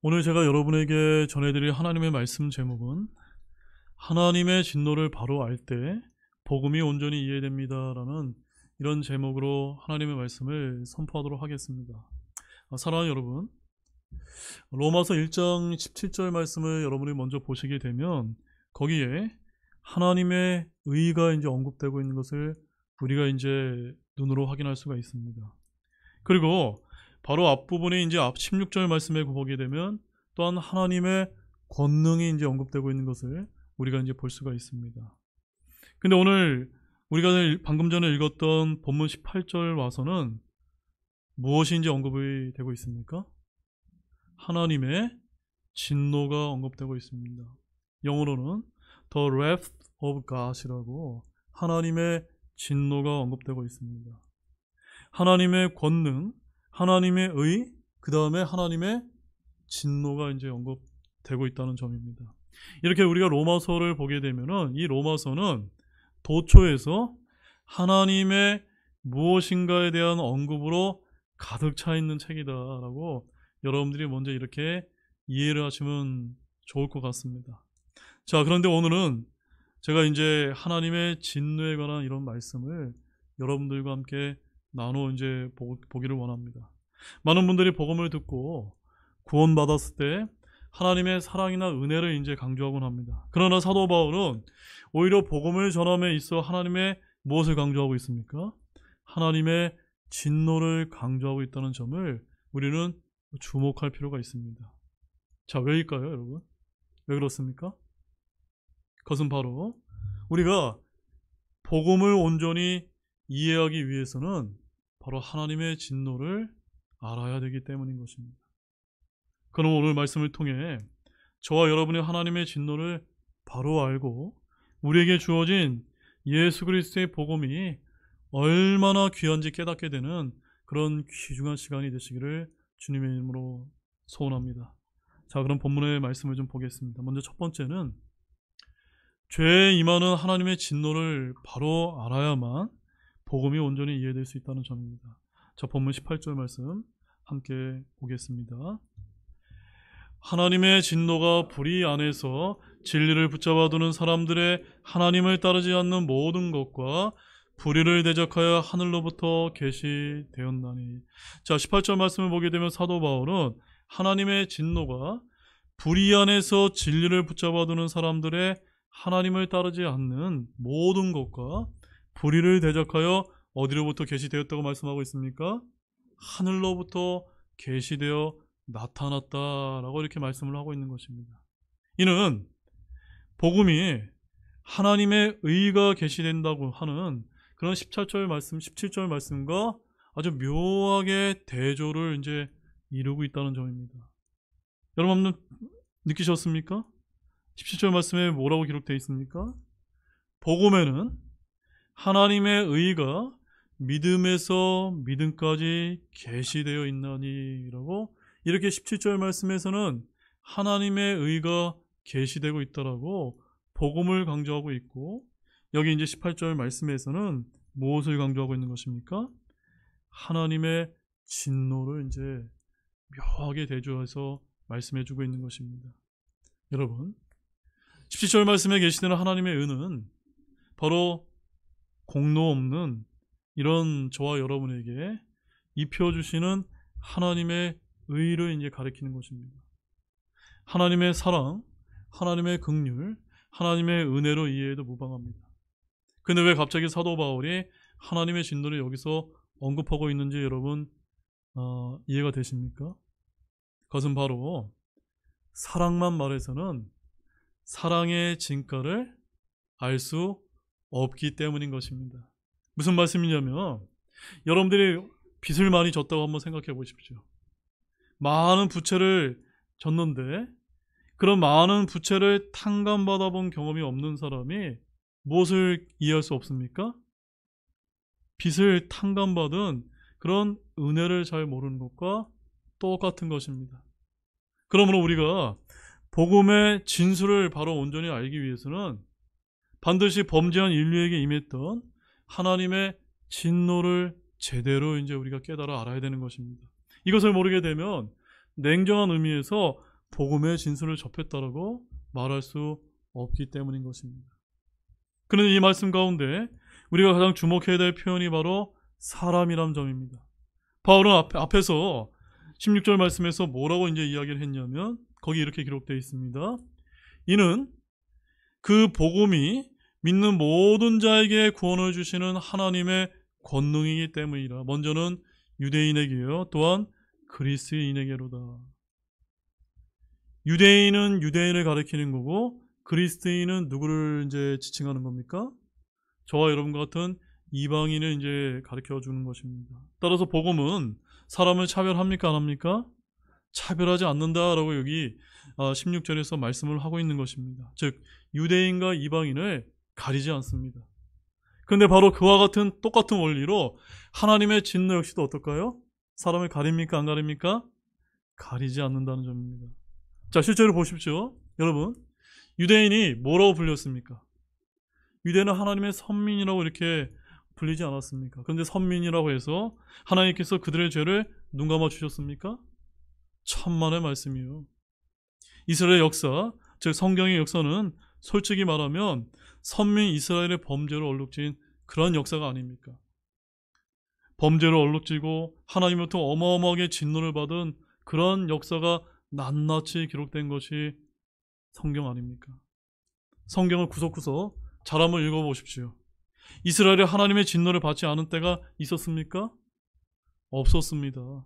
오늘 제가 여러분에게 전해드릴 하나님의 말씀 제목은 하나님의 진노를 바로 알 때 복음이 온전히 이해됩니다 라는 이런 제목으로 하나님의 말씀을 선포하도록 하겠습니다. 사랑하는 여러분, 로마서 1장 17절 말씀을 여러분이 먼저 보시게 되면 거기에 하나님의 의가 이제 언급되고 있는 것을 우리가 이제 눈으로 확인할 수가 있습니다. 그리고 바로 앞부분에 이제 앞 16절 말씀에 보게 되면 또한 하나님의 권능이 이제 언급되고 있는 것을 우리가 이제 볼 수가 있습니다. 근데 오늘 우리가 방금 전에 읽었던 본문 18절 와서는 무엇이 이제 언급이 되고 있습니까? 하나님의 진노가 언급되고 있습니다. 영어로는 The Wrath of God이라고 하나님의 진노가 언급되고 있습니다. 하나님의 권능, 하나님의 의, 그 다음에 하나님의 진노가 이제 언급되고 있다는 점입니다. 이렇게 우리가 로마서를 보게 되면은 이 로마서는 도초에서 하나님의 무엇인가에 대한 언급으로 가득 차 있는 책이다라고 여러분들이 먼저 이렇게 이해를 하시면 좋을 것 같습니다. 자, 그런데 오늘은 제가 이제 하나님의 진노에 관한 이런 말씀을 여러분들과 함께 나눠 이제 보기를 원합니다. 많은 분들이 복음을 듣고 구원받았을 때 하나님의 사랑이나 은혜를 이제 강조하곤 합니다. 그러나 사도 바울은 오히려 복음을 전함에 있어 하나님의 무엇을 강조하고 있습니까? 하나님의 진노를 강조하고 있다는 점을 우리는 주목할 필요가 있습니다. 자, 왜일까요, 여러분? 왜 그렇습니까? 그것은 바로 우리가 복음을 온전히 이해하기 위해서는 바로 하나님의 진노를 알아야 되기 때문인 것입니다. 그럼 오늘 말씀을 통해 저와 여러분이 하나님의 진노를 바로 알고 우리에게 주어진 예수 그리스도의 복음이 얼마나 귀한지 깨닫게 되는 그런 귀중한 시간이 되시기를 주님의 이름으로 소원합니다. 자, 그럼 본문의 말씀을 좀 보겠습니다. 먼저 첫 번째는 죄에 임하는 하나님의 진노를 바로 알아야만 복음이 온전히 이해될 수 있다는 점입니다. 자, 본문 18절 말씀 함께 보겠습니다. 하나님의 진노가 불의 안에서 진리를 붙잡아 두는 사람들의 하나님을 따르지 않는 모든 것과 불의를 대적하여 하늘로부터 계시되었나니. 자, 18절 말씀을 보게 되면 사도 바울은 하나님의 진노가 불의 안에서 진리를 붙잡아 두는 사람들의 하나님을 따르지 않는 모든 것과 불의를 대적하여 어디로부터 계시되었다고 말씀하고 있습니까? 하늘로부터 계시되어 나타났다라고 이렇게 말씀을 하고 있는 것입니다. 이는 복음이 하나님의 의가 계시된다고 하는 그런 17절 말씀과 아주 묘하게 대조를 이제 이루고 있다는 점입니다. 여러분 한번 느끼셨습니까? 17절 말씀에 뭐라고 기록되어 있습니까? 복음에는 하나님의 의가 믿음에서 믿음까지 계시되어 있나니 라고 이렇게 17절 말씀에서는 하나님의 의가 계시되고 있다라고 복음을 강조하고 있고, 여기 이제 18절 말씀에서는 무엇을 강조하고 있는 것입니까? 하나님의 진노를 이제 묘하게 대조해서 말씀해주고 있는 것입니다. 여러분, 17절 말씀에 계시되는 하나님의 의는 바로 공로 없는 이런 저와 여러분에게 입혀주시는 하나님의 의를 이제 가리키는 것입니다. 하나님의 사랑, 하나님의 긍휼, 하나님의 은혜로 이해해도 무방합니다. 근데 왜 갑자기 사도 바울이 하나님의 진노를 여기서 언급하고 있는지 여러분 이해가 되십니까? 그것은 바로 사랑만 말해서는 사랑의 진가를 알 수 없기 때문인 것입니다. 무슨 말씀이냐면 여러분들이 빚을 많이 졌다고 한번 생각해 보십시오. 많은 부채를 졌는데 그런 많은 부채를 탕감받아 본 경험이 없는 사람이 무엇을 이해할 수 없습니까? 빚을 탕감받은 그런 은혜를 잘 모르는 것과 똑같은 것입니다. 그러므로 우리가 복음의 진수를 바로 온전히 알기 위해서는 반드시 범죄한 인류에게 임했던 하나님의 진노를 제대로 이제 우리가 깨달아 알아야 되는 것입니다. 이것을 모르게 되면 냉정한 의미에서 복음의 진술을 접했다라고 말할 수 없기 때문인 것입니다. 그런데 이 말씀 가운데 우리가 가장 주목해야 될 표현이 바로 사람이란 점입니다. 바울은 앞에서 16절 말씀에서 뭐라고 이제 이야기를 했냐면 거기 이렇게 기록되어 있습니다. 이는 그 복음이 믿는 모든 자에게 구원을 주시는 하나님의 권능이기 때문이라. 먼저는 유대인에게요. 또한 그리스인에게로다. 유대인은 유대인을 가리키는 거고 그리스인은 누구를 이제 지칭하는 겁니까? 저와 여러분과 같은 이방인을 이제 가르쳐 주는 것입니다. 따라서 복음은 사람을 차별합니까? 안 합니까? 차별하지 않는다라고 여기 16절에서 말씀을 하고 있는 것입니다. 즉 유대인과 이방인을 가리지 않습니다. 그런데 바로 그와 같은 똑같은 원리로 하나님의 진노 역시도 어떨까요? 사람을 가립니까? 안 가립니까? 가리지 않는다는 점입니다. 자, 실제로 보십시오. 여러분, 유대인이 뭐라고 불렸습니까? 유대인은 하나님의 선민이라고 이렇게 불리지 않았습니까? 그런데 선민이라고 해서 하나님께서 그들의 죄를 눈 감아 주셨습니까? 천만의 말씀이요. 이스라엘의 역사, 즉 성경의 역사는 솔직히 말하면 선민 이스라엘의 범죄를 얼룩진 그런 역사가 아닙니까? 범죄를 얼룩지고 하나님으로부터 어마어마하게 진노를 받은 그런 역사가 낱낱이 기록된 것이 성경 아닙니까? 성경을 구석구석 잘 한번 읽어보십시오. 이스라엘이 하나님의 진노를 받지 않은 때가 있었습니까? 없었습니다.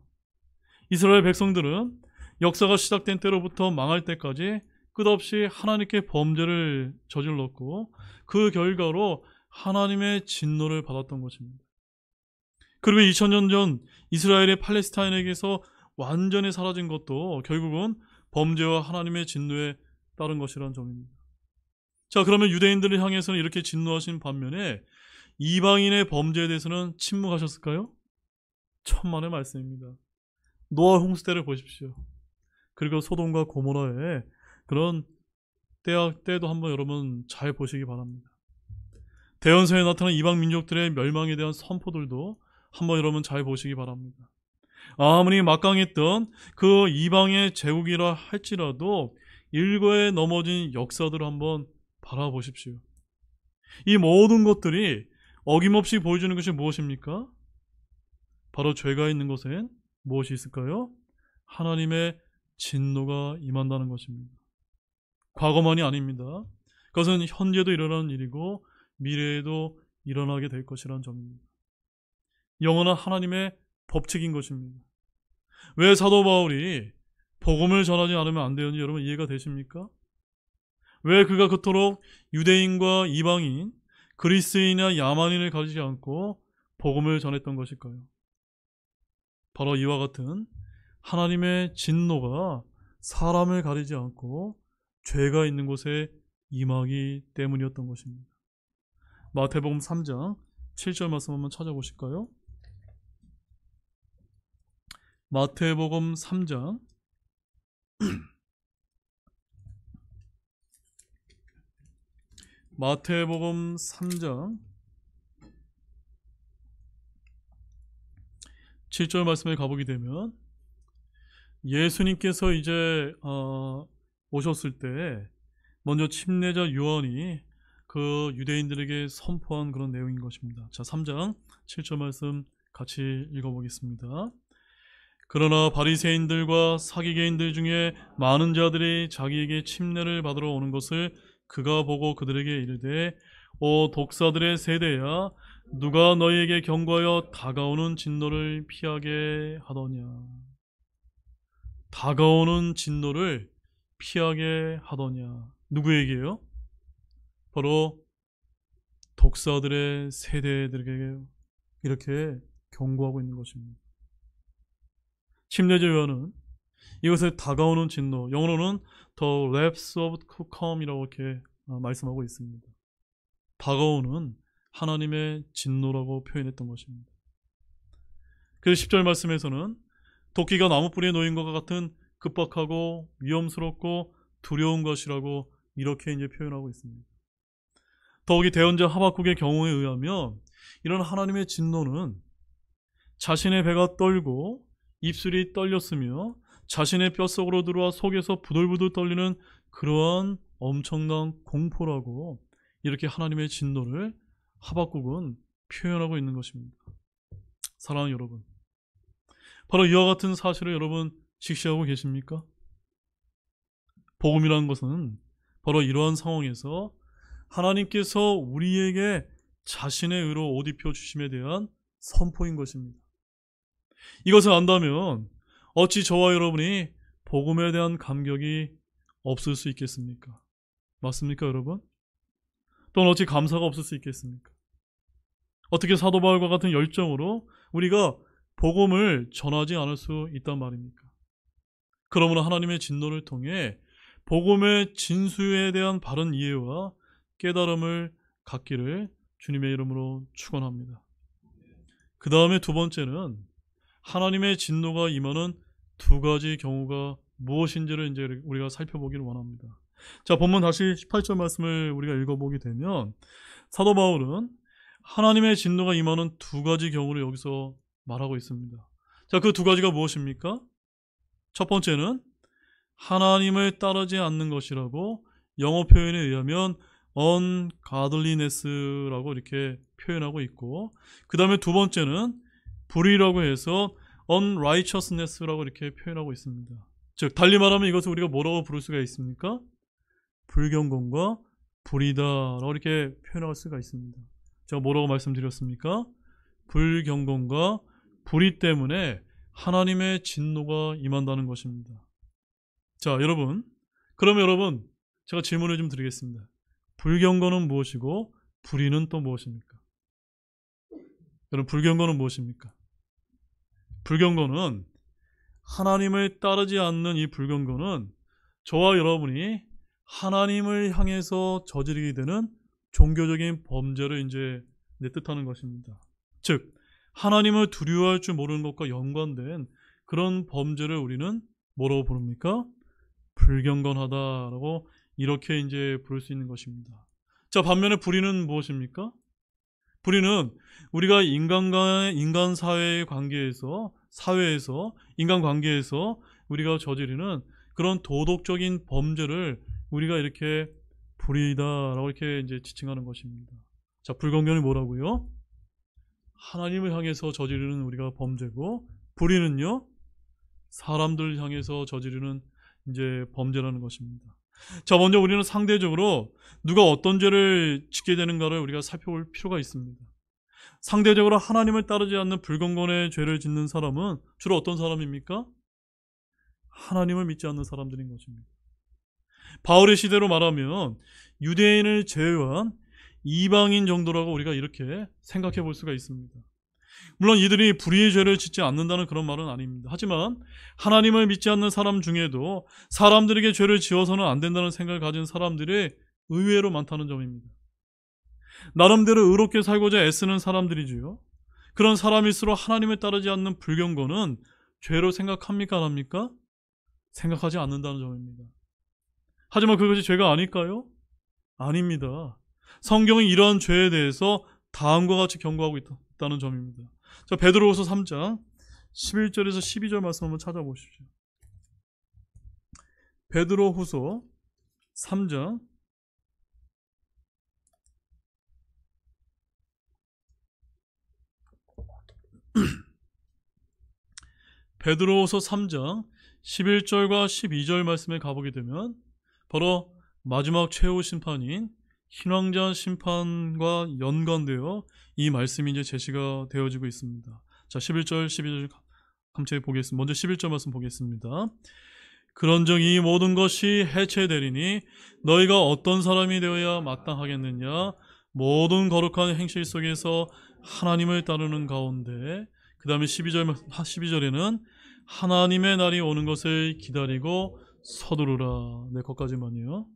이스라엘 백성들은 역사가 시작된 때로부터 망할 때까지 끝없이 하나님께 범죄를 저질렀고 그 결과로 하나님의 진노를 받았던 것입니다. 그리고 2000년 전 이스라엘이 팔레스타인에게서 완전히 사라진 것도 결국은 범죄와 하나님의 진노에 따른 것이라는 점입니다. 자, 그러면 유대인들을 향해서는 이렇게 진노하신 반면에 이방인의 범죄에 대해서는 침묵하셨을까요? 천만의 말씀입니다. 노아 홍수 때를 보십시오. 그리고 소돔과 고모라의 그런 때도 한번 여러분 잘 보시기 바랍니다. 대연서에 나타난 이방 민족들의 멸망에 대한 선포들도 한번 여러분 잘 보시기 바랍니다. 아무리 막강했던 그 이방의 제국이라 할지라도 일거에 넘어진 역사들을 한번 바라보십시오. 이 모든 것들이 어김없이 보여주는 것이 무엇입니까? 바로 죄가 있는 곳엔 무엇이 있을까요? 하나님의 진노가 임한다는 것입니다. 과거만이 아닙니다. 그것은 현재도 일어나는 일이고 미래에도 일어나게 될 것이라는 점입니다. 영원한 하나님의 법칙인 것입니다. 왜 사도 바울이 복음을 전하지 않으면 안 되는지 여러분 이해가 되십니까? 왜 그가 그토록 유대인과 이방인, 그리스인이나 야만인을 가리지 않고 복음을 전했던 것일까요? 바로 이와 같은 하나님의 진노가 사람을 가리지 않고 죄가 있는 곳에 임하기 때문이었던 것입니다. 마태복음 3장 7절 말씀 한번 찾아보실까요? 마태복음 3장 마태복음 3장 7절 말씀에 가보게 되면 예수님께서 이제 오셨을 때 먼저 침례자 요한이 그 유대인들에게 선포한 그런 내용인 것입니다. 자, 3장 7절 말씀 같이 읽어보겠습니다. 그러나 바리새인들과 사기개인들 중에 많은 자들이 자기에게 침례를 받으러 오는 것을 그가 보고 그들에게 이르되 오 독사들의 세대야 누가 너희에게 경고하여 다가오는 진노를 피하게 하더냐. 다가오는 진노를 피하게 하더냐. 누구에게요? 바로 독사들의 세대들에게 이렇게 경고하고 있는 것입니다. 침례자 요한은 이것을 다가오는 진노, 영어로는 The Wrath of to Come이라고 이렇게 말씀하고 있습니다. 다가오는 하나님의 진노라고 표현했던 것입니다. 그래서 10절 말씀에서는 도끼가 나무뿌리에 놓인 것과 같은 급박하고 위험스럽고 두려운 것이라고 이렇게 이제 표현하고 있습니다. 더욱이 대언자 하박국의 경우에 의하면 이런 하나님의 진노는 자신의 배가 떨고 입술이 떨렸으며 자신의 뼛속으로 들어와 속에서 부들부들 떨리는 그러한 엄청난 공포라고 이렇게 하나님의 진노를 하박국은 표현하고 있는 것입니다. 사랑하는 여러분, 바로 이와 같은 사실을 여러분 직시하고 계십니까? 복음이라는 것은 바로 이러한 상황에서 하나님께서 우리에게 자신의 의로 옷 입혀 주심에 대한 선포인 것입니다. 이것을 안다면 어찌 저와 여러분이 복음에 대한 감격이 없을 수 있겠습니까? 맞습니까, 여러분? 또는 어찌 감사가 없을 수 있겠습니까? 어떻게 사도 바울과 같은 열정으로 우리가 복음을 전하지 않을 수 있단 말입니까? 그러므로 하나님의 진노를 통해 복음의 진수에 대한 바른 이해와 깨달음을 갖기를 주님의 이름으로 축원합니다. 그 다음에 두 번째는 하나님의 진노가 임하는 두 가지 경우가 무엇인지를 이제 우리가 살펴보기를 원합니다. 자, 본문 다시 18절 말씀을 우리가 읽어보게 되면 사도 바울은 하나님의 진노가 임하는 두 가지 경우를 여기서 말하고 있습니다. 자, 그 두 가지가 무엇입니까? 첫 번째는 하나님을 따르지 않는 것이라고 영어 표현에 의하면 ungodliness라고 이렇게 표현하고 있고, 그 다음에 두 번째는 불의라고 해서 unrighteousness라고 이렇게 표현하고 있습니다. 즉 달리 말하면 이것을 우리가 뭐라고 부를 수가 있습니까? 불경건과 불의다라고 이렇게 표현할 수가 있습니다. 제가 뭐라고 말씀드렸습니까? 불경건과 불의 때문에 하나님의 진노가 임한다는 것입니다. 자, 여러분, 그러면 여러분 제가 질문을 좀 드리겠습니다. 불경건은 무엇이고 불의는 또 무엇입니까? 여러분, 불경건은 무엇입니까? 불경건은 하나님을 따르지 않는 이 불경건은 저와 여러분이 하나님을 향해서 저지르게 되는 종교적인 범죄를 이제 뜻하는 것입니다. 즉 하나님을 두려워할 줄 모르는 것과 연관된 그런 범죄를 우리는 뭐라고 부릅니까? 불경건하다라고 이렇게 이제 부를 수 있는 것입니다. 자, 반면에 불의는 무엇입니까? 불의는 우리가 인간 사회의 관계에서 인간 관계에서 우리가 저지르는 그런 도덕적인 범죄를 우리가 이렇게 불의다라고 이렇게 이제 지칭하는 것입니다. 자, 불경건이 뭐라고요? 하나님을 향해서 저지르는 우리가 범죄고, 불의는요 사람들 향해서 저지르는 이제 범죄라는 것입니다. 자, 먼저 우리는 상대적으로 누가 어떤 죄를 짓게 되는가를 우리가 살펴볼 필요가 있습니다. 상대적으로 하나님을 따르지 않는 불경건의 죄를 짓는 사람은 주로 어떤 사람입니까? 하나님을 믿지 않는 사람들인 것입니다. 바울의 시대로 말하면 유대인을 제외한 이방인 정도라고 우리가 이렇게 생각해 볼 수가 있습니다. 물론 이들이 불의의 죄를 짓지 않는다는 그런 말은 아닙니다. 하지만 하나님을 믿지 않는 사람 중에도 사람들에게 죄를 지어서는 안 된다는 생각을 가진 사람들이 의외로 많다는 점입니다. 나름대로 의롭게 살고자 애쓰는 사람들이지요. 그런 사람일수록 하나님을 따르지 않는 불경건은 죄로 생각합니까? 안 합니까? 생각하지 않는다는 점입니다. 하지만 그것이 죄가 아닐까요? 아닙니다. 성경이 이러한 죄에 대해서 다음과 같이 경고하고 있다는 점입니다. 자, 베드로후서 3장 11절에서 12절 말씀 한번 찾아보십시오. 베드로후서 3장 베드로후서 3장 11절과 12절 말씀에 가보게 되면 바로 마지막 최후 심판인 신왕자 심판과 연관되어 이 말씀이 이제 제시가 되어지고 있습니다. 자, 11절, 12절 함께 보겠습니다. 먼저 11절 말씀 보겠습니다. 그런즉 이 모든 것이 해체되리니 너희가 어떤 사람이 되어야 마땅하겠느냐? 모든 거룩한 행실 속에서 하나님을 따르는 가운데, 그 다음에 12절에는 하나님의 날이 오는 것을 기다리고 서두르라. 네, 거기까지만요.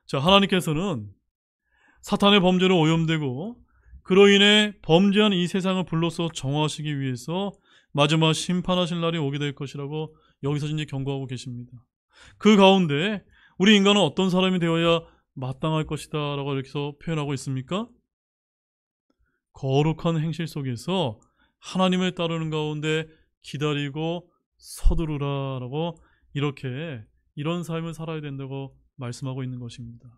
자, 하나님께서는 사탄의 범죄로 오염되고 그로 인해 범죄한 이 세상을 불로써 정화하시기 위해서 마지막 심판하실 날이 오게 될 것이라고 여기서 이제 경고하고 계십니다. 그 가운데 우리 인간은 어떤 사람이 되어야 마땅할 것이다 라고 이렇게 해서 표현하고 있습니까? 거룩한 행실 속에서 하나님을 따르는 가운데 기다리고 서두르라라고 이렇게 이런 삶을 살아야 된다고 말씀하고 있는 것입니다.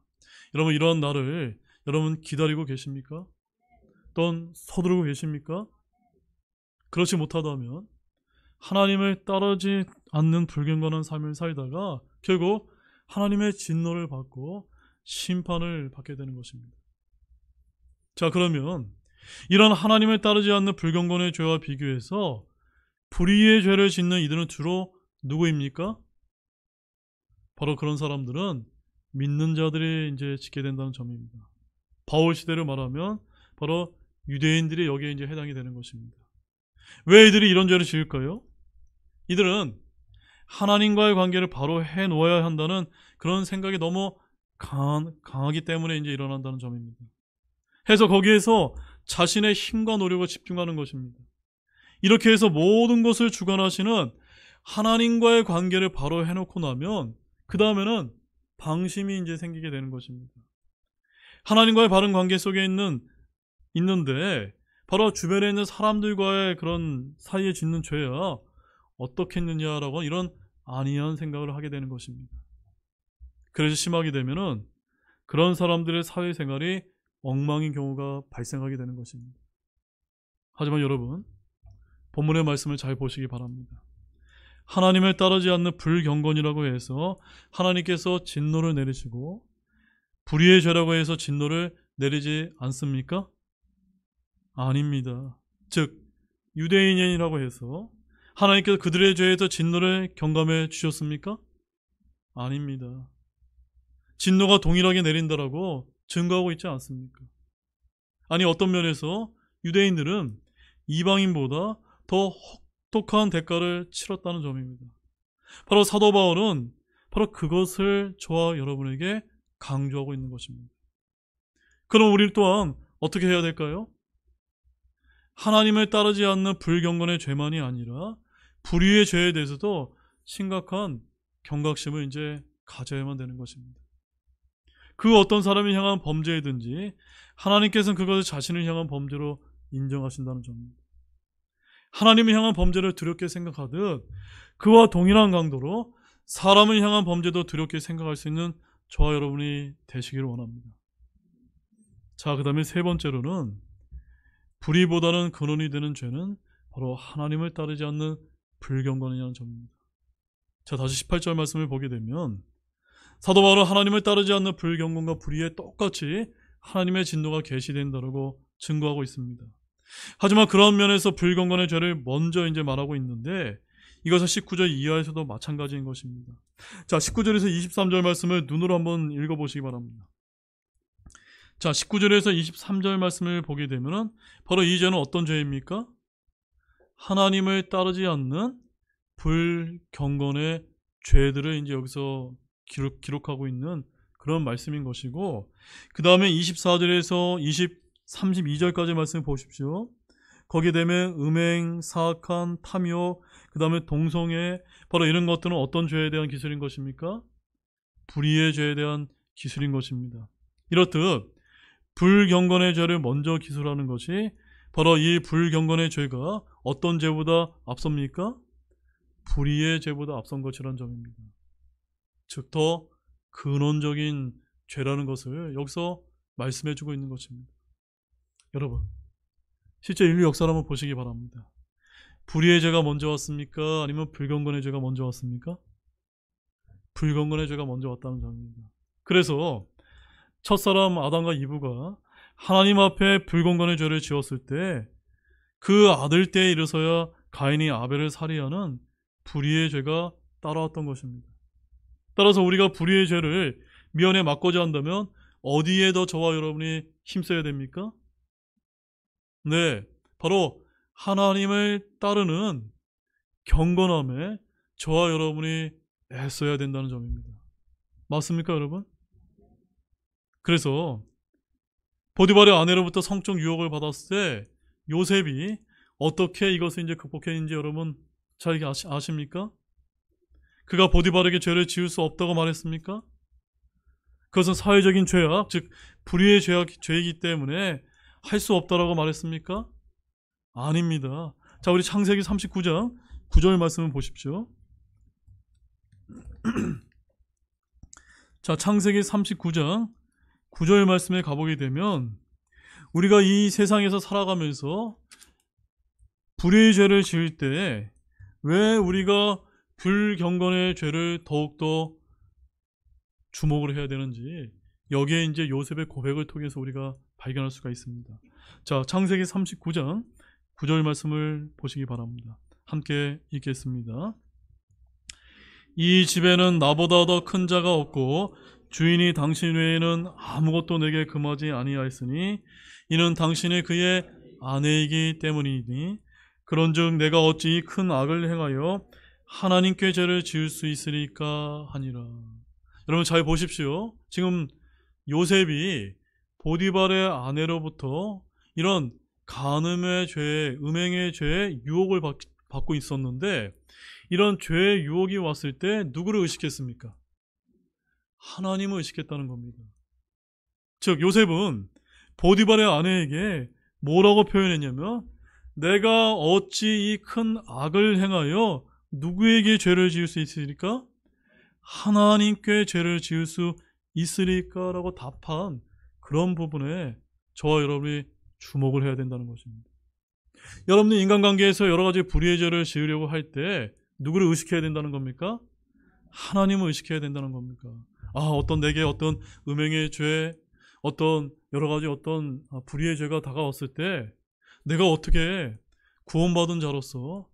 여러분 이런 날을 여러분 기다리고 계십니까? 또는 서두르고 계십니까? 그렇지 못하다면 하나님을 따르지 않는 불경건한 삶을 살다가 결국 하나님의 진노를 받고 심판을 받게 되는 것입니다. 자, 그러면 이런 하나님을 따르지 않는 불경건의 죄와 비교해서 불의의 죄를 짓는 이들은 주로 누구입니까? 바로 그런 사람들은 믿는 자들이 이제 짓게 된다는 점입니다. 바울 시대로 말하면 바로 유대인들이 여기에 이제 해당이 되는 것입니다. 왜 이들이 이런 죄를 지을까요? 이들은 하나님과의 관계를 바로 해놓아야 한다는 그런 생각이 너무 강하기 때문에 이제 일어난다는 점입니다. 해서 거기에서 자신의 힘과 노력을 집중하는 것입니다. 이렇게 해서 모든 것을 주관하시는 하나님과의 관계를 바로 해놓고 나면 그 다음에는 방심이 이제 생기게 되는 것입니다. 하나님과의 바른 관계 속에 있는데 바로 주변에 있는 사람들과의 그런 사이에 짓는 죄야 어떻겠느냐라고 이런 안이한 생각을 하게 되는 것입니다. 그래서 심하게 되면은 그런 사람들의 사회생활이 엉망인 경우가 발생하게 되는 것입니다. 하지만 여러분 본문의 말씀을 잘 보시기 바랍니다. 하나님을 따르지 않는 불경건이라고 해서 하나님께서 진노를 내리시고 불의의 죄라고 해서 진노를 내리지 않습니까? 아닙니다. 즉 유대인이라고 해서 하나님께서 그들의 죄에서 진노를 경감해 주셨습니까? 아닙니다. 진노가 동일하게 내린다라고 증거하고 있지 않습니까? 아니 어떤 면에서 유대인들은 이방인보다 더 혹독한 대가를 치렀다는 점입니다. 바로 사도 바울은 바로 그것을 저와 여러분에게 강조하고 있는 것입니다. 그럼 우리 또한 어떻게 해야 될까요? 하나님을 따르지 않는 불경건의 죄만이 아니라 불의의 죄에 대해서도 심각한 경각심을 이제 가져야만 되는 것입니다. 그 어떤 사람이 향한 범죄이든지 하나님께서는 그것을 자신을 향한 범죄로 인정하신다는 점입니다. 하나님을 향한 범죄를 두렵게 생각하듯 그와 동일한 강도로 사람을 향한 범죄도 두렵게 생각할 수 있는 저와 여러분이 되시기를 원합니다. 자, 그 다음에 세 번째로는 불의보다는 근원이 되는 죄는 바로 하나님을 따르지 않는 불경건이라는 점입니다. 자, 다시 18절 말씀을 보게 되면 사도 바울은 하나님을 따르지 않는 불경건과 불의에 똑같이 하나님의 진노가 계시된다고 증거하고 있습니다. 하지만 그런 면에서 불경건의 죄를 먼저 이제 말하고 있는데 이것은 19절 이하에서도 마찬가지인 것입니다. 자, 19절에서 23절 말씀을 눈으로 한번 읽어보시기 바랍니다. 자, 19절에서 23절 말씀을 보게 되면 바로 이 죄는 어떤 죄입니까? 하나님을 따르지 않는 불경건의 죄들을 이제 여기서 기록하고 있는 그런 말씀인 것이고, 그 다음에 24절에서 32절까지 말씀 보십시오. 거기에 되면 음행, 사악한, 탐욕, 그 다음에 동성애, 바로 이런 것들은 어떤 죄에 대한 기술인 것입니까? 불의의 죄에 대한 기술인 것입니다. 이렇듯 불경건의 죄를 먼저 기술하는 것이 바로 이 불경건의 죄가 어떤 죄보다 앞섭니까? 불의의 죄보다 앞선 것이라는 점입니다. 즉 더 근원적인 죄라는 것을 여기서 말씀해주고 있는 것입니다. 여러분, 실제 인류 역사를 한번 보시기 바랍니다. 불의의 죄가 먼저 왔습니까? 아니면 불경건의 죄가 먼저 왔습니까? 불경건의 죄가 먼저 왔다는 점입니다. 그래서 첫사람 아담과 이브가 하나님 앞에 불경건의 죄를 지었을 때 그 아들 때에 이르서야 가인이 아벨을 살해하는 불의의 죄가 따라왔던 것입니다. 따라서 우리가 불의의 죄를 미연에 막고자 한다면 어디에 더 저와 여러분이 힘써야 됩니까? 네, 바로 하나님을 따르는 경건함에 저와 여러분이 애써야 된다는 점입니다. 맞습니까, 여러분? 그래서 보디발의 아내로부터 성적 유혹을 받았을 때 요셉이 어떻게 이것을 이제 극복했는지 여러분 잘 아십니까? 그가 보디발에게 죄를 지을 수 없다고 말했습니까? 그것은 사회적인 죄악, 즉 불의의 죄이기 때문에 할 수 없다라고 말했습니까? 아닙니다. 자, 우리 창세기 39장 9절 말씀을 보십시오. 자, 창세기 39장 9절 말씀에 가보게 되면 우리가 이 세상에서 살아가면서 불의의 죄를 지을 때 왜 우리가 불경건의 죄를 더욱더 주목을 해야 되는지 여기에 이제 요셉의 고백을 통해서 우리가 발견할 수가 있습니다. 자, 창세기 39장 9절 말씀을 보시기 바랍니다. 함께 읽겠습니다. 이 집에는 나보다 더 큰 자가 없고 주인이 당신 외에는 아무것도 내게 금하지 아니하였으니 이는 당신이 그의 아내이기 때문이니 그런즉 내가 어찌 이 큰 악을 행하여 하나님께 죄를 지을 수 있으리까 하니라. 여러분 잘 보십시오. 지금 요셉이 보디발의 아내로부터 이런 간음의 죄, 음행의 죄에 유혹을 받고 있었는데 이런 죄의 유혹이 왔을 때 누구를 의식했습니까? 하나님을 의식했다는 겁니다. 즉 요셉은 보디발의 아내에게 뭐라고 표현했냐면 내가 어찌 이 큰 악을 행하여 누구에게 죄를 지을 수 있으리까? 하나님께 죄를 지을 수 있으리까? 라고 답한 그런 부분에 저와 여러분이 주목을 해야 된다는 것입니다. 여러분이 인간관계에서 여러 가지 불의의 죄를 지으려고 할 때 누구를 의식해야 된다는 겁니까? 하나님을 의식해야 된다는 겁니까? 어떤 내게 어떤 음행의 죄, 어떤 여러 가지 어떤 불의의 죄가 다가왔을 때 내가 어떻게 구원받은 자로서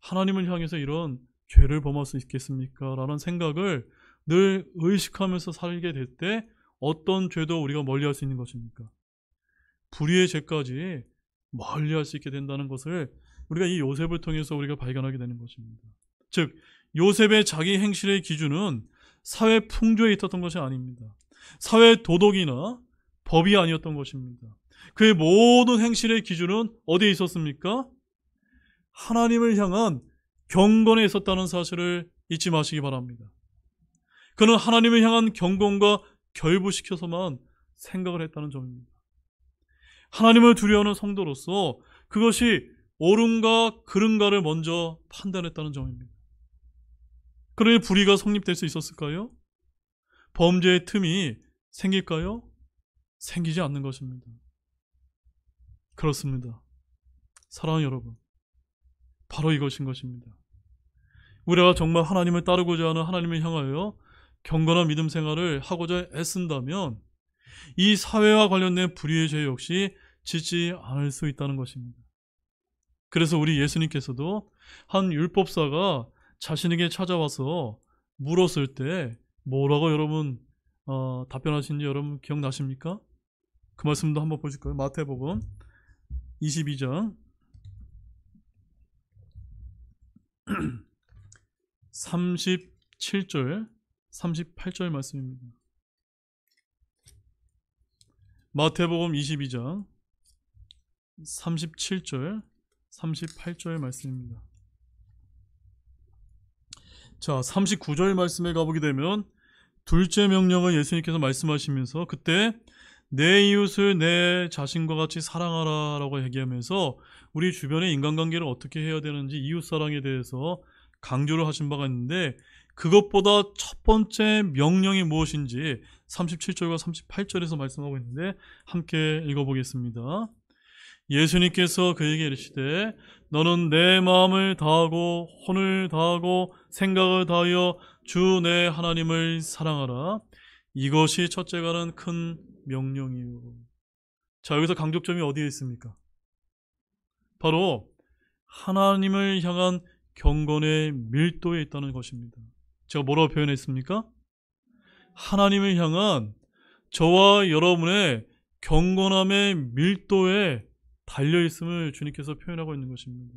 하나님을 향해서 이런 죄를 범할 수 있겠습니까? 라는 생각을 늘 의식하면서 살게 될 때 어떤 죄도 우리가 멀리할 수 있는 것입니까? 불의의 죄까지 멀리할 수 있게 된다는 것을 우리가 이 요셉을 통해서 우리가 발견하게 되는 것입니다. 즉 요셉의 자기 행실의 기준은 사회 풍조에 있었던 것이 아닙니다. 사회 도덕이나 법이 아니었던 것입니다. 그의 모든 행실의 기준은 어디에 있었습니까? 하나님을 향한 경건에 있었다는 사실을 잊지 마시기 바랍니다. 그는 하나님을 향한 경건과 결부시켜서만 생각을 했다는 점입니다. 하나님을 두려워하는 성도로서 그것이 옳은가 그른가를 먼저 판단했다는 점입니다. 그러니 불의가 성립될 수 있었을까요? 범죄의 틈이 생길까요? 생기지 않는 것입니다. 그렇습니다. 사랑하는 여러분, 바로 이것인 것입니다. 우리가 정말 하나님을 따르고자 하는 하나님을 향하여 경건한 믿음 생활을 하고자 애쓴다면 이 사회와 관련된 불의의 죄 역시 짓지 않을 수 있다는 것입니다. 그래서 우리 예수님께서도 한 율법사가 자신에게 찾아와서 물었을 때 뭐라고 여러분 답변하신지 여러분 기억나십니까? 그 말씀도 한번 보실까요? 마태복음 22장 37절 38절 말씀입니다. 마태복음 22장 37절 38절 말씀입니다. 자, 39절 말씀에 가보게 되면 둘째 명령을 예수님께서 말씀하시면서 그때 내 이웃을 내 자신과 같이 사랑하라 라고 얘기하면서 우리 주변의 인간관계를 어떻게 해야 되는지 이웃사랑에 대해서 강조를 하신 바가 있는데 그것보다 첫 번째 명령이 무엇인지 37절과 38절에서 말씀하고 있는데 함께 읽어보겠습니다. 예수님께서 그에게 이르시되 너는 내 마음을 다하고 혼을 다하고 생각을 다하여 주 내 하나님을 사랑하라. 이것이 첫째가는 큰 명령이요. 자, 여기서 강조점이 어디에 있습니까? 바로 하나님을 향한 경건의 밀도에 있다는 것입니다. 제가 뭐라고 표현했습니까? 하나님을 향한 저와 여러분의 경건함의 밀도에 달려있음을 주님께서 표현하고 있는 것입니다.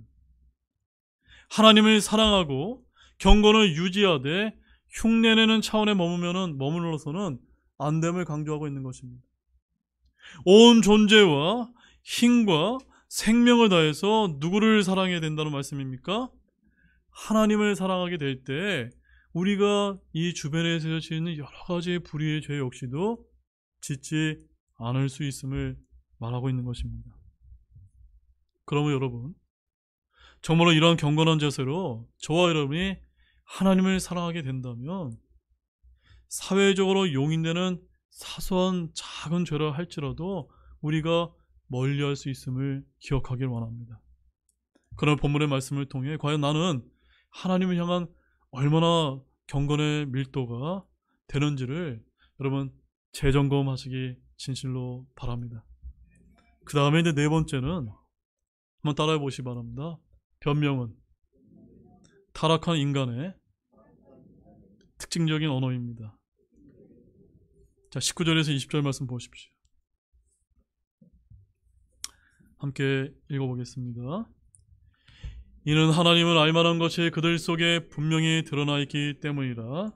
하나님을 사랑하고 경건을 유지하되 흉내내는 차원에 머물러서는 안 됨을 강조하고 있는 것입니다. 온 존재와 힘과 생명을 다해서 누구를 사랑해야 된다는 말씀입니까? 하나님을 사랑하게 될 때 우리가 이 주변에서 짓는 여러 가지 불의의 죄 역시도 짓지 않을 수 있음을 말하고 있는 것입니다. 그러면 여러분, 정말로 이러한 경건한 자세로 저와 여러분이 하나님을 사랑하게 된다면 사회적으로 용인되는 사소한 작은 죄라 할지라도 우리가 멀리할 수 있음을 기억하길 원합니다. 그런 본문의 말씀을 통해 과연 나는 하나님을 향한 얼마나 경건의 밀도가 되는지를 여러분 재점검하시기 진실로 바랍니다. 그 다음에 이제 네 번째는 한번 따라해 보시기 바랍니다. 변명은 타락한 인간의 특징적인 언어입니다. 자, 19절에서 20절 말씀 보십시오. 함께 읽어보겠습니다. 이는 하나님은 알만한 것이 그들 속에 분명히 드러나 있기 때문이라.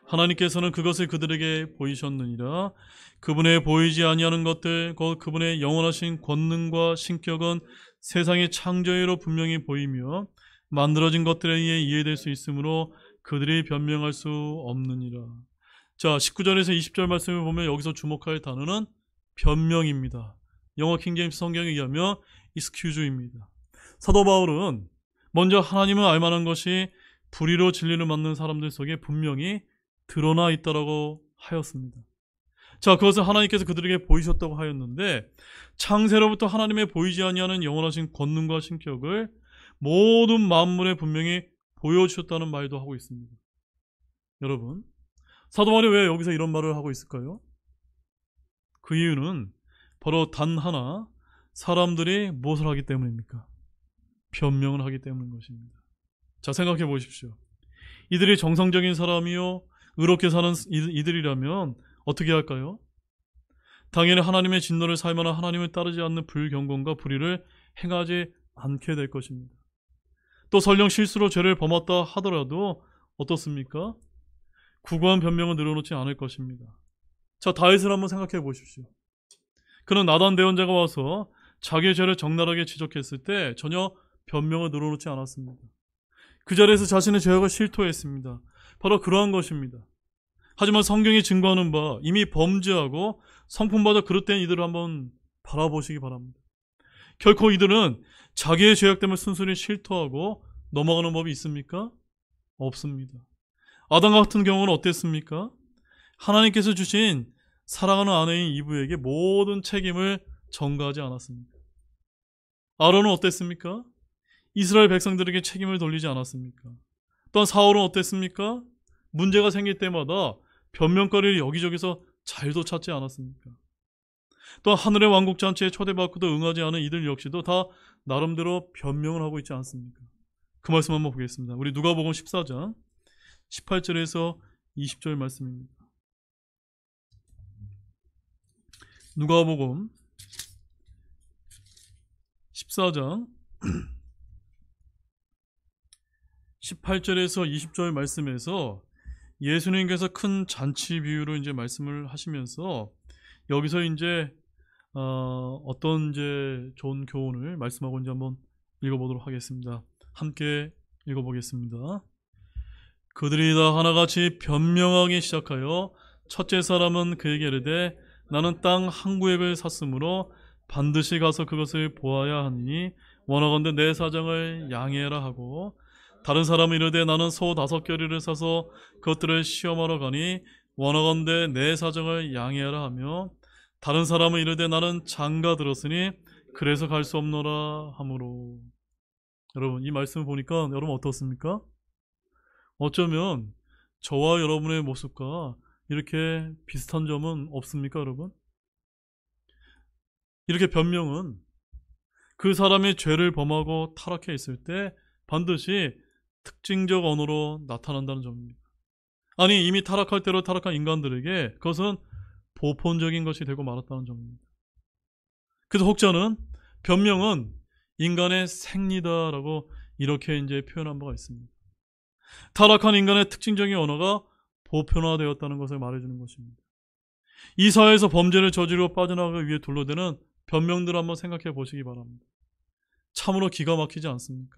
하나님께서는 그것을 그들에게 보이셨느니라. 그분의 보이지 아니하는 것들 곧 그분의 영원하신 권능과 신격은 세상의 창조이로 분명히 보이며 만들어진 것들에 의해 이해될 수 있으므로 그들이 변명할 수 없느니라. 자, 19절에서 20절 말씀을 보면 여기서 주목할 단어는 변명입니다. 영어 킹제임스 성경에 의하면 excuse입니다. 사도 바울은 먼저 하나님은 알만한 것이 불의로 진리를 맡는 사람들 속에 분명히 드러나 있다라고 하였습니다. 자, 그것을 하나님께서 그들에게 보이셨다고 하였는데 창세로부터 하나님의 보이지 아니하는 영원하신 권능과 신격을 모든 만물에 분명히 보여주셨다는 말도 하고 있습니다. 여러분, 사도 바울이 왜 여기서 이런 말을 하고 있을까요? 그 이유는 바로 단 하나 사람들이 무엇을 하기 때문입니까? 변명을 하기 때문인 것입니다. 자, 생각해 보십시오. 이들이 정상적인 사람이요 의롭게 사는 이들이라면 어떻게 할까요? 당연히 하나님의 진노를 살만한 하나님을 따르지 않는 불경건과 불의를 행하지 않게 될 것입니다. 또 설령 실수로 죄를 범했다 하더라도 어떻습니까? 구구한 변명은 늘어놓지 않을 것입니다. 자, 다윗을 한번 생각해 보십시오. 그는 나단 대언자가 와서 자기의 죄를 적나라하게 지적했을 때 전혀 변명을 늘어놓지 않았습니다. 그 자리에서 자신의 죄악을 실토했습니다. 바로 그러한 것입니다. 하지만 성경이 증거하는 바 이미 범죄하고 성품받아 그릇된 이들을 한번 바라보시기 바랍니다. 결코 이들은 자기의 죄악됨을 순순히 실토하고 넘어가는 법이 있습니까? 없습니다. 아담 같은 경우는 어땠습니까? 하나님께서 주신 사랑하는 아내인 이브에게 모든 책임을 전가하지 않았습니까? 아론은 어땠습니까? 이스라엘 백성들에게 책임을 돌리지 않았습니까? 또한 사울은 어땠습니까? 문제가 생길 때마다 변명거리를 여기저기서 잘도 찾지 않았습니까? 또한 하늘의 왕국 잔치에 초대받고도 응하지 않은 이들 역시도 다 나름대로 변명을 하고 있지 않습니까? 그 말씀 한번 보겠습니다. 우리 누가복음 14장 18절에서 20절 말씀입니다. 누가복음 14장 18절에서 20절 말씀에서 예수님께서 큰 잔치 비유로 이제 말씀을 하시면서 여기서 이제 어떤 이제 좋은 교훈을 말씀하고 이제 한번 읽어보도록 하겠습니다. 함께 읽어보겠습니다. 그들이 다 하나같이 변명하기 시작하여 첫째 사람은 그에게 이르되 나는 땅 한 구획을 샀으므로 반드시 가서 그것을 보아야 하니 원하건대 내 사정을 양해하라 하고 다른 사람은 이르되 나는 소 5겨리를 사서 그것들을 시험하러 가니 원하건대 내 사정을 양해하라 하며 다른 사람은 이르되 나는 장가 들었으니 그래서 갈 수 없노라 하므로. 여러분, 이 말씀을 보니까 여러분 어떻습니까? 어쩌면 저와 여러분의 모습과 이렇게 비슷한 점은 없습니까, 여러분? 이렇게 변명은 그 사람이 죄를 범하고 타락해 있을 때 반드시 특징적 언어로 나타난다는 점입니다. 아니, 이미 타락할 대로 타락한 인간들에게 그것은 보편적인 것이 되고 말았다는 점입니다. 그래서 혹자는 변명은 인간의 생리다라고 이렇게 이제 표현한 바가 있습니다. 타락한 인간의 특징적인 언어가 보편화되었다는 것을 말해주는 것입니다. 이 사회에서 범죄를 저지르고 빠져나가기 위해 둘러대는 변명들을 한번 생각해 보시기 바랍니다. 참으로 기가 막히지 않습니까?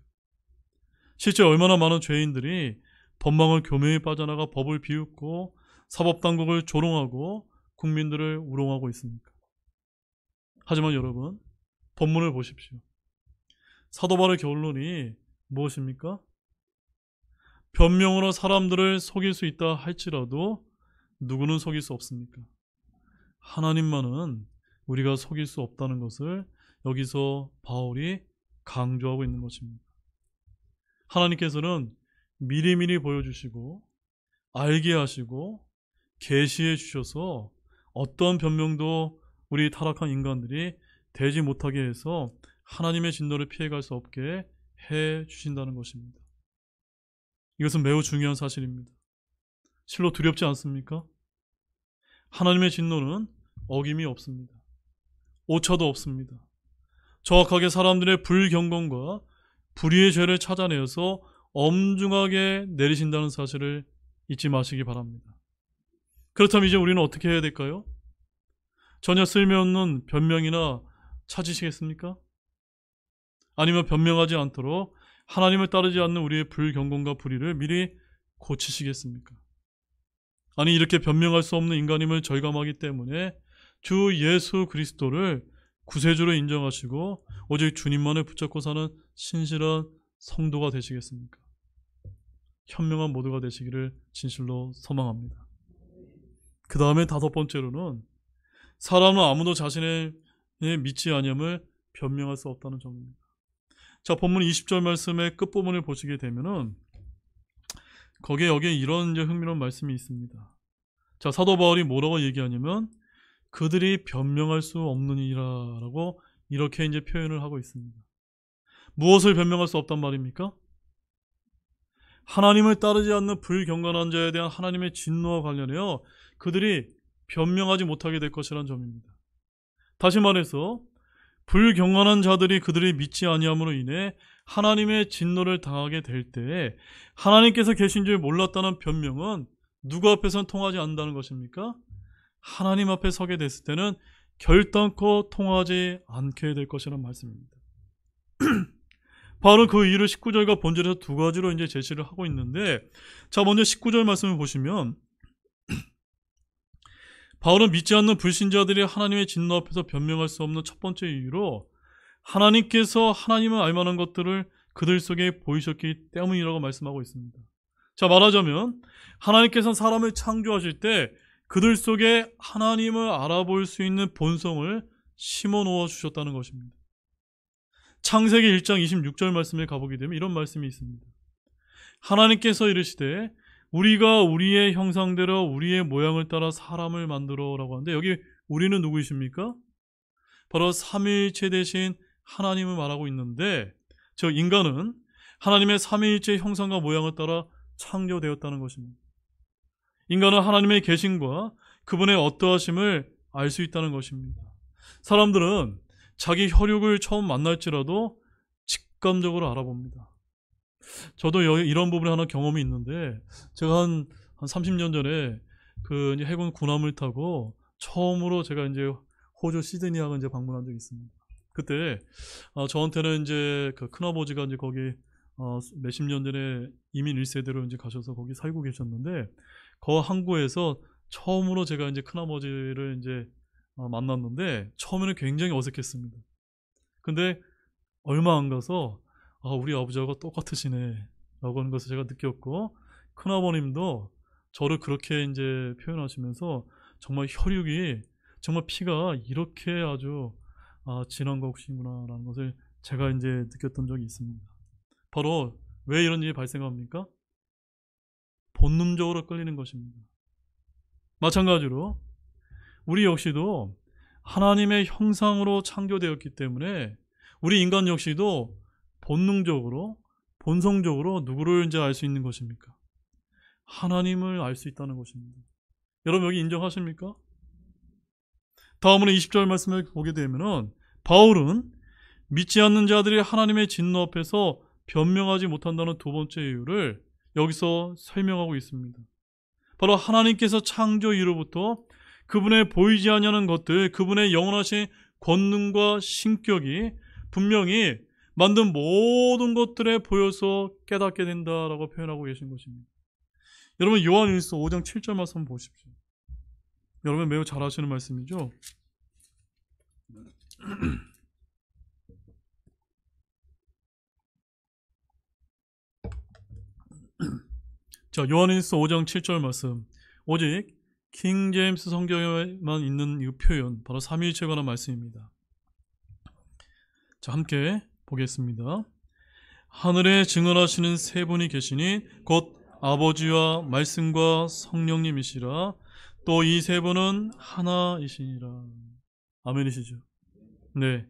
실제 얼마나 많은 죄인들이 법망을 교묘히 빠져나가 법을 비웃고 사법당국을 조롱하고 국민들을 우롱하고 있습니까? 하지만 여러분, 본문을 보십시오. 사도 바울의 결론이 무엇입니까? 변명으로 사람들을 속일 수 있다 할지라도 누구는 속일 수 없습니까? 하나님만은 우리가 속일 수 없다는 것을 여기서 바울이 강조하고 있는 것입니다. 하나님께서는 미리미리 보여주시고 알게 하시고 계시해 주셔서 어떤 변명도 우리 타락한 인간들이 되지 못하게 해서 하나님의 진노를 피해갈 수 없게 해 주신다는 것입니다. 이것은 매우 중요한 사실입니다. 실로 두렵지 않습니까? 하나님의 진노는 어김이 없습니다. 오차도 없습니다. 정확하게 사람들의 불경건과 불의의 죄를 찾아내어서 엄중하게 내리신다는 사실을 잊지 마시기 바랍니다. 그렇다면 이제 우리는 어떻게 해야 될까요? 전혀 쓸모없는 변명이나 찾으시겠습니까? 아니면 변명하지 않도록 하나님을 따르지 않는 우리의 불경건과 불의를 미리 고치시겠습니까? 아니, 이렇게 변명할 수 없는 인간임을 절감하기 때문에 주 예수 그리스도를 구세주로 인정하시고 오직 주님만을 붙잡고 사는 신실한 성도가 되시겠습니까? 현명한 모두가 되시기를 진실로 소망합니다. 그 다음에 5번째로는 사람은 아무도 자신의 믿지 아니함을 변명할 수 없다는 점입니다. 자, 본문 20절 말씀의 끝부분을 보시게 되면은 여기에 이런 이제 흥미로운 말씀이 있습니다. 자, 사도 바울이 뭐라고 얘기하냐면 그들이 변명할 수 없느니라라고 이렇게 이제 표현을 하고 있습니다. 무엇을 변명할 수 없단 말입니까? 하나님을 따르지 않는 불경건한 자에 대한 하나님의 진노와 관련해요 그들이 변명하지 못하게 될 것이라는 점입니다. 다시 말해서 불경건한 자들이 그들이 믿지 아니함으로 인해 하나님의 진노를 당하게 될 때 하나님께서 계신 줄 몰랐다는 변명은 누구 앞에서는 통하지 않는다는 것입니까? 하나님 앞에 서게 됐을 때는 결단코 통하지 않게 될 것이라는 말씀입니다. 바울은 그 이유를 19절과 본절에서 2가지로 이제 제시를 하고 있는데, 자, 먼저 19절 말씀을 보시면 바울은 믿지 않는 불신자들이 하나님의 진노 앞에서 변명할 수 없는 첫 번째 이유로 하나님께서 하나님을 알만한 것들을 그들 속에 보이셨기 때문이라고 말씀하고 있습니다. 자, 말하자면 하나님께서 사람을 창조하실 때 그들 속에 하나님을 알아볼 수 있는 본성을 심어 놓아 주셨다는 것입니다. 창세기 1장 26절 말씀에 가보게 되면 이런 말씀이 있습니다. 하나님께서 이르시되 우리가 우리의 형상대로 우리의 모양을 따라 사람을 만들어 라고 하는데 여기 우리는 누구이십니까? 바로 삼위일체 되신 하나님을 말하고 있는데 저 인간은 하나님의 삼위일체 형상과 모양을 따라 창조되었다는 것입니다. 인간은 하나님의 계심과 그분의 어떠하심을 알 수 있다는 것입니다. 사람들은 자기 혈육을 처음 만날지라도 직감적으로 알아봅니다. 저도 이런 부분에 하나 경험이 있는데 제가 한 30년 전에 그 이제 해군 군함을 타고 처음으로 제가 이제 호주 시드니항을 이제 방문한 적이 있습니다. 그때 저한테는 이제 그 큰아버지가 이제 거기 몇십 년 전에 이민 1세대로 이제 가셔서 거기 살고 계셨는데 그 항구에서 처음으로 제가 이제 큰아버지를 이제 만났는데 처음에는 굉장히 어색했습니다. 근데 얼마 안 가서 우리 아버지하고 똑같으시네 라고 하는 것을 제가 느꼈고 큰아버님도 저를 그렇게 이제 표현하시면서 정말 혈육이 정말 피가 이렇게 아주 진한 것이구나 라는 것을 제가 이제 느꼈던 적이 있습니다. 바로 왜 이런 일이 발생합니까? 본능적으로 끌리는 것입니다. 마찬가지로 우리 역시도 하나님의 형상으로 창조되었기 때문에 우리 인간 역시도 본능적으로 본성적으로 누구를 이제 알 수 있는 것입니까? 하나님을 알 수 있다는 것입니다. 여러분 여기 인정하십니까? 다음으로 20절 말씀을 보게 되면은 바울은 믿지 않는 자들이 하나님의 진노 앞에서 변명하지 못한다는 두 번째 이유를 여기서 설명하고 있습니다. 바로 하나님께서 창조 이후로부터 그분의 보이지 아니하는 것들, 그분의 영원하신 권능과 신격이 분명히 만든 모든 것들에 보여서 깨닫게 된다라고 표현하고 계신 것입니다. 여러분 요한일서 5장 7절 말씀 보십시오. 여러분 매우 잘 아시는 말씀이죠. 자, 요한일서 5장 7절 말씀. 오직 킹 제임스 성경에만 있는 이 표현, 바로 삼위일체에 관한 말씀입니다. 자, 함께 보겠습니다. 하늘에 증언하시는 세 분이 계시니 곧 아버지와 말씀과 성령님이시라. 또 이 세 분은 하나이시니라. 아멘이시죠? 네.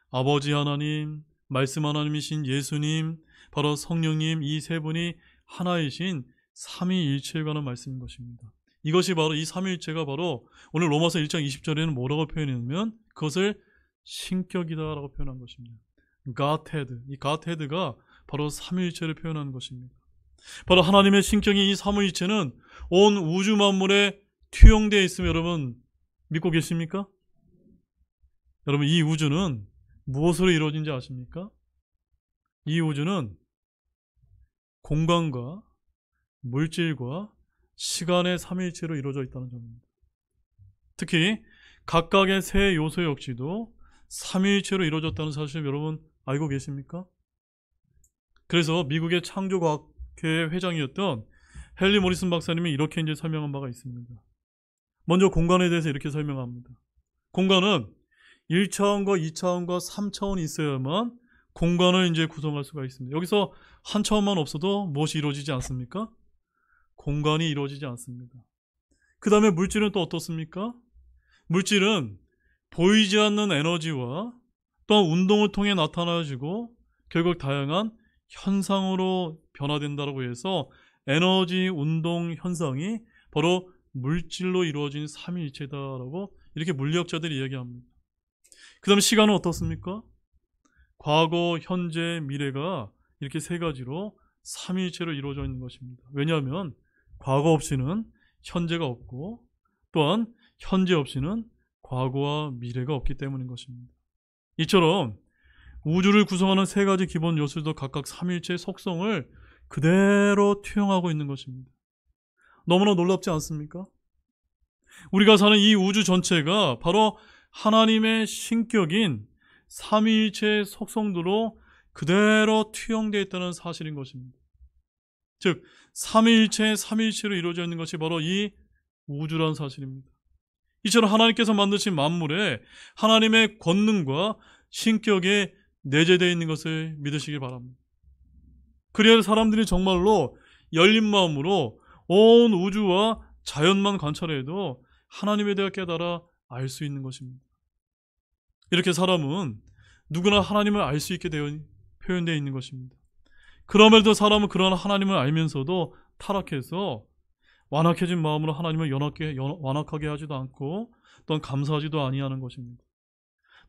아버지 하나님, 말씀 하나님이신 예수님, 바로 성령님, 이 세 분이 하나이신 삼위일체에 관한 말씀인 것입니다. 이것이 바로 이 삼위일체가 바로 오늘 로마서 1장 20절에는 뭐라고 표현했냐면 그것을 신격이다라고 표현한 것입니다. Godhead, 이 Godhead가 바로 삼위일체를 표현하는 것입니다. 바로 하나님의 신격인 이 삼위일체는 온 우주 만물에 투영되어 있으면 여러분 믿고 계십니까? 여러분 이 우주는 무엇으로 이루어진지 아십니까? 이 우주는 공간과 물질과 시간의 삼위일체로 이루어져 있다는 점입니다. 특히 각각의 세 요소 역시도 삼위일체로 이루어졌다는 사실 여러분 알고 계십니까? 그래서 미국의 창조과학회 회장이었던 헨리 모리슨 박사님이 이렇게 이제 설명한 바가 있습니다. 먼저 공간에 대해서 이렇게 설명합니다. 공간은 1차원과 2차원과 3차원이 있어야만 공간을 이제 구성할 수가 있습니다. 여기서 한 차원만 없어도 무엇이 이루어지지 않습니까? 공간이 이루어지지 않습니다. 그 다음에 물질은 또 어떻습니까? 물질은 보이지 않는 에너지와 또한 운동을 통해 나타나지고 결국 다양한 현상으로 변화된다고 해서 에너지 운동 현상이 바로 물질로 이루어진 삼위일체다라고 이렇게 물리학자들이 이야기합니다. 그 다음에 시간은 어떻습니까? 과거, 현재, 미래가 이렇게 세 가지로 삼위일체로 이루어져 있는 것입니다. 왜냐하면 과거 없이는 현재가 없고 또한 현재 없이는 과거와 미래가 없기 때문인 것입니다. 이처럼 우주를 구성하는 세 가지 기본 요소도 각각 삼위일체의 속성을 그대로 투영하고 있는 것입니다. 너무나 놀랍지 않습니까? 우리가 사는 이 우주 전체가 바로 하나님의 신격인 삼위일체의 속성들로 그대로 투영되어 있다는 사실인 것입니다. 즉 삼위일체로 이루어져 있는 것이 바로 이 우주라는 사실입니다. 이처럼 하나님께서 만드신 만물에 하나님의 권능과 신격에 내재되어 있는 것을 믿으시길 바랍니다. 그래야 사람들이 정말로 열린 마음으로 온 우주와 자연만 관찰해도 하나님에 대해 깨달아 알 수 있는 것입니다. 이렇게 사람은 누구나 하나님을 알 수 있게 표현되어 있는 것입니다. 그럼에도 사람은 그러한 하나님을 알면서도 타락해서 완악해진 마음으로 하나님을 완악하게 하지도 않고 또한 감사하지도 아니하는 것입니다.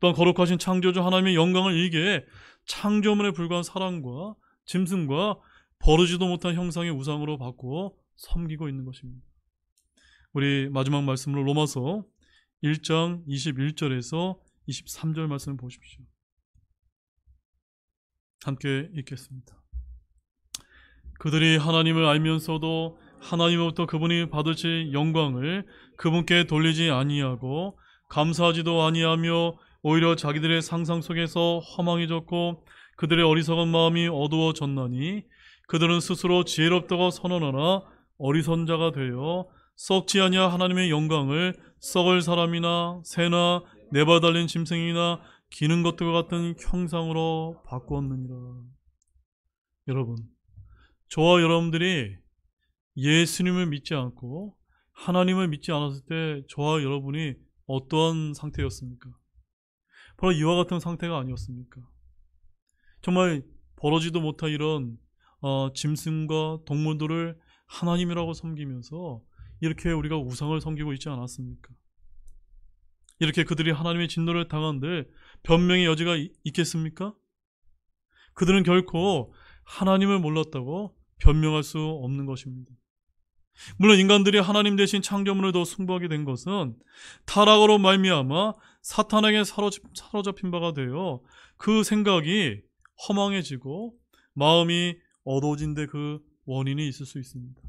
또한 거룩하신 창조주 하나님의 영광을 잃게 창조물에 불과한 사람과 짐승과 버르지도 못한 형상의 우상으로 바꾸어 섬기고 있는 것입니다. 우리 마지막 말씀으로 로마서 1장 21절에서 23절 말씀을 보십시오. 함께 읽겠습니다. 그들이 하나님을 알면서도 하나님으로부터 그분이 받으실 영광을 그분께 돌리지 아니하고 감사하지도 아니하며 오히려 자기들의 상상 속에서 허망해졌고 그들의 어리석은 마음이 어두워졌나니 그들은 스스로 지혜롭다고 선언하나 어리석은 자가 되어 썩지 아니할 하나님의 영광을 썩을 사람이나 새나 네바 달린 짐승이나 기는 것들과 같은 형상으로 바꾸었느니라. 여러분, 저와 여러분들이 예수님을 믿지 않고 하나님을 믿지 않았을 때 저와 여러분이 어떠한 상태였습니까? 바로 이와 같은 상태가 아니었습니까? 정말 벌어지도 못할 이런 짐승과 동물들을 하나님이라고 섬기면서 이렇게 우리가 우상을 섬기고 있지 않았습니까? 이렇게 그들이 하나님의 진노를 당한들 변명의 여지가 있겠습니까? 그들은 결코 하나님을 몰랐다고 변명할 수 없는 것입니다. 물론 인간들이 하나님 대신 창조물을 더 숭배하게 된 것은 타락으로 말미암아 사탄에게 사로잡힌 바가 되어 그 생각이 허망해지고 마음이 어두워진 데 그 원인이 있을 수 있습니다.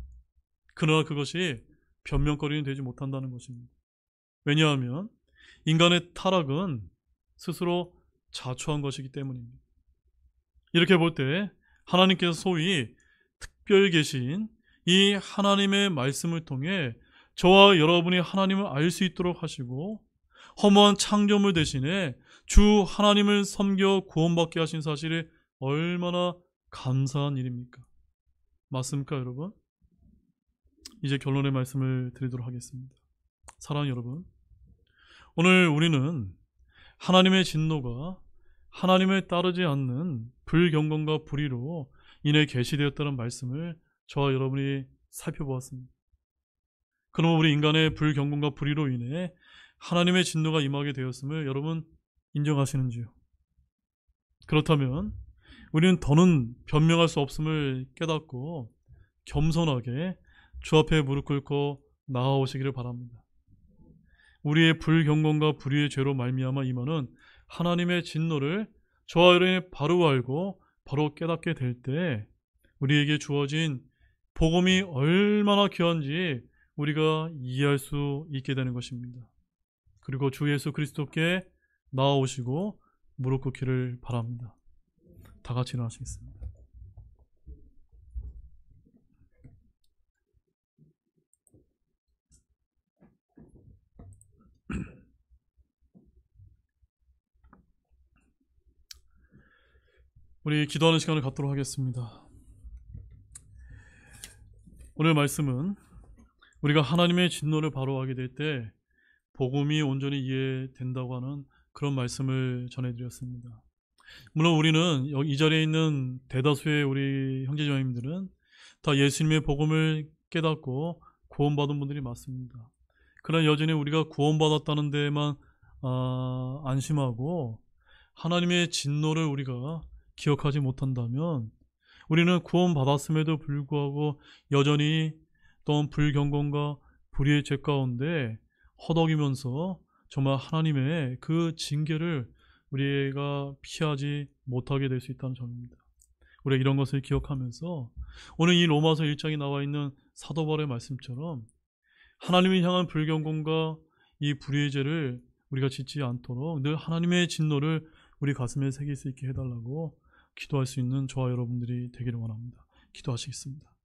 그러나 그것이 변명거리는 되지 못한다는 것입니다. 왜냐하면 인간의 타락은 스스로 자초한 것이기 때문입니다. 이렇게 볼 때 하나님께서 소위 특별히 계신 이 하나님의 말씀을 통해 저와 여러분이 하나님을 알 수 있도록 하시고 허무한 창조물 대신에 주 하나님을 섬겨 구원받게 하신 사실이 얼마나 감사한 일입니까? 맞습니까, 여러분? 이제 결론의 말씀을 드리도록 하겠습니다. 사랑하는 여러분, 오늘 우리는 하나님의 진노가 하나님을 따르지 않는 불경건과 불의로 인해 계시되었다는 말씀을 저와 여러분이 살펴보았습니다. 그럼 우리 인간의 불경건과 불의로 인해 하나님의 진노가 임하게 되었음을 여러분 인정하시는지요? 그렇다면 우리는 더는 변명할 수 없음을 깨닫고 겸손하게 주 앞에 무릎 꿇고 나아오시기를 바랍니다. 우리의 불경건과 불의의 죄로 말미암아 임하는 하나님의 진노를 저와 여러분이 바로 알고 바로 깨닫게 될 때 우리에게 주어진 복음이 얼마나 귀한지 우리가 이해할 수 있게 되는 것입니다. 그리고 주 예수 그리스도께 나아오시고 무릎 꿇기를 바랍니다. 다 같이 일어나시겠습니다. 우리 기도하는 시간을 갖도록 하겠습니다. 오늘 말씀은 우리가 하나님의 진노를 바로 알게 될 때 복음이 온전히 이해된다고 하는 그런 말씀을 전해드렸습니다. 물론 우리는 이 자리에 있는 대다수의 우리 형제자매님들은 다 예수님의 복음을 깨닫고 구원받은 분들이 맞습니다. 그러나 여전히 우리가 구원받았다는 데에만 안심하고 하나님의 진노를 우리가 기억하지 못한다면 우리는 구원받았음에도 불구하고 여전히 또한 불경건과 불의의 죄 가운데 허덕이면서 정말 하나님의 그 징계를 우리가 피하지 못하게 될 수 있다는 점입니다. 우리가 이런 것을 기억하면서 오늘 이 로마서 1장에 나와 있는 사도 바울의 말씀처럼 하나님을 향한 불경건과 이 불의의 죄를 우리가 짓지 않도록 늘 하나님의 진노를 우리 가슴에 새길 수 있게 해달라고 기도할 수 있는 저와 여러분들이 되기를 원합니다. 기도하시겠습니다.